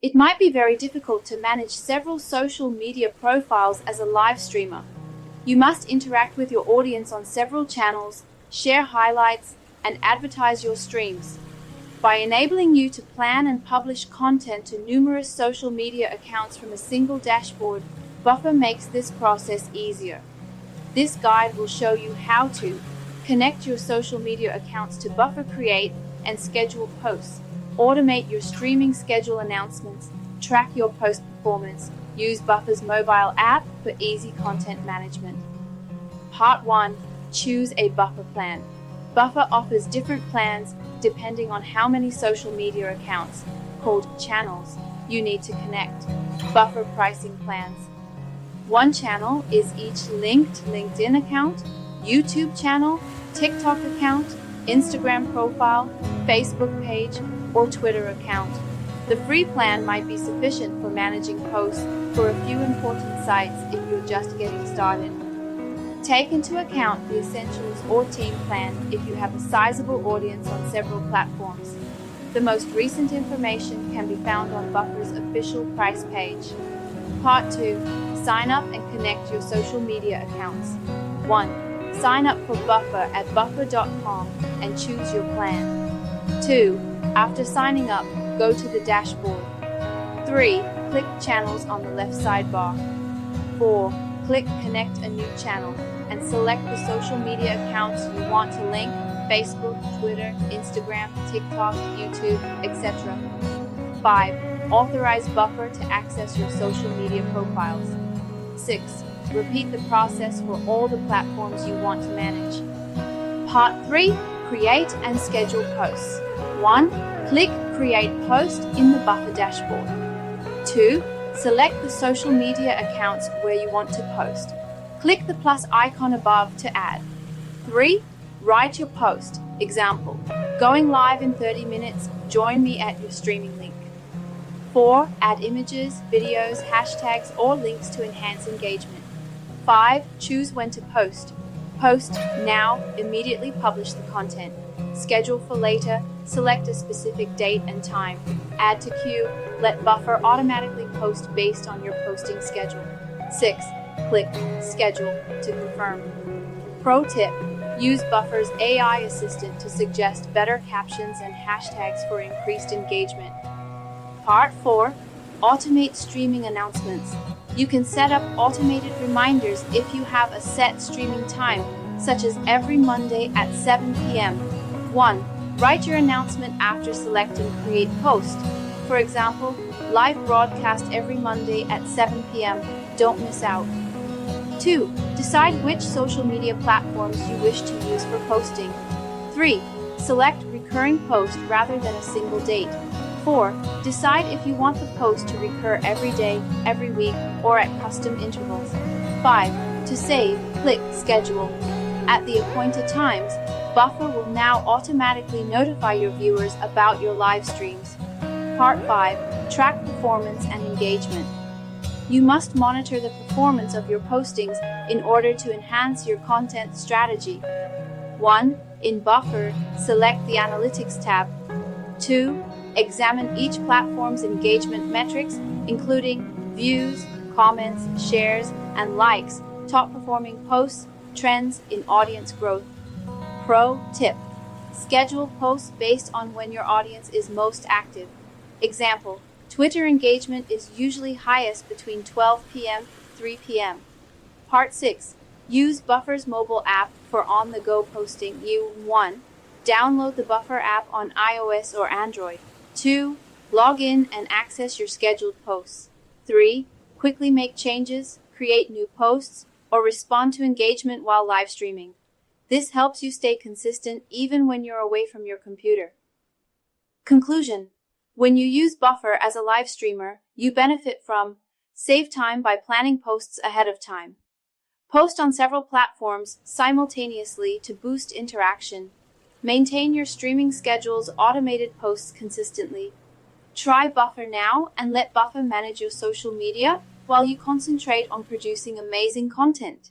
It might be very difficult to manage several social media profiles as a live streamer. You must interact with your audience on several channels, share highlights, and advertise your streams. By enabling you to plan and publish content to numerous social media accounts from a single dashboard, Buffer makes this process easier. This guide will show you how to connect your social media accounts to Buffer, create and schedule posts, automate your streaming schedule announcements, track your post performance, use Buffer's mobile app for easy content management. Part 1. Choose a Buffer plan. Buffer offers different plans depending on how many social media accounts, called channels, you need to connect. Buffer pricing plans. One channel is each linked LinkedIn account, YouTube channel, TikTok account, Instagram profile, Facebook page, or Twitter account. The free plan might be sufficient for managing posts for a few important sites if you're just getting started. Take into account the Essentials or Team plan if you have a sizable audience on several platforms. The most recent information can be found on Buffer's official price page. Part 2. Sign up and connect your social media accounts. 1. Sign up for Buffer at buffer.com and choose your plan. 2. After signing up, go to the dashboard. 3. Click Channels on the left sidebar. 4. Click Connect a new channel and select the social media accounts you want to link: Facebook, Twitter, Instagram, TikTok, YouTube, etc. 5. Authorize Buffer to access your social media profiles. 6. Repeat the process for all the platforms you want to manage. Part 3. Create and schedule posts. 1. Click Create Post in the Buffer dashboard. 2. Select the social media accounts where you want to post. Click the plus icon above to add. 3. Write your post. Example: going live in 30 minutes, join me at your streaming link. 4. Add images, videos, hashtags, or links to enhance engagement. 5. Choose when to post. Post now, immediately publish the content. Schedule for later, select a specific date and time. Add to queue, let Buffer automatically post based on your posting schedule. 6. Click Schedule to confirm. Pro tip: use Buffer's AI assistant to suggest better captions and hashtags for increased engagement. Part 4. Automate streaming announcements. You can set up automated reminders if you have a set streaming time, such as every Monday at 7 p.m. 1. Write your announcement after selecting Create Post. For example, live broadcast every Monday at 7 p.m. Don't miss out. 2. Decide which social media platforms you wish to use for posting. 3. Select recurring post rather than a single date. 4. Decide if you want the post to recur every day, every week, or at custom intervals. 5. To save, click Schedule. At the appointed times, Buffer will now automatically notify your viewers about your live streams. Part 5. Track performance and engagement. You must monitor the performance of your postings in order to enhance your content strategy. 1. In Buffer, select the Analytics tab. 2. Examine each platform's engagement metrics, including views, comments, shares, and likes, top performing posts, trends in audience growth. Pro tip: schedule posts based on when your audience is most active. Example: Twitter engagement is usually highest between 12 p.m. and 3 p.m. Part 6. Use Buffer's mobile app for on-the-go posting. 1. Download the Buffer app on iOS or Android. 2. Log in and access your scheduled posts. 3. Quickly make changes, create new posts, or respond to engagement while live streaming. This helps you stay consistent even when you're away from your computer. Conclusion: when you use Buffer as a live streamer, you benefit from: save time by planning posts ahead of time. Post on several platforms simultaneously to boost interaction. Maintain your streaming schedule's automated posts consistently. Try Buffer now and let Buffer manage your social media while you concentrate on producing amazing content.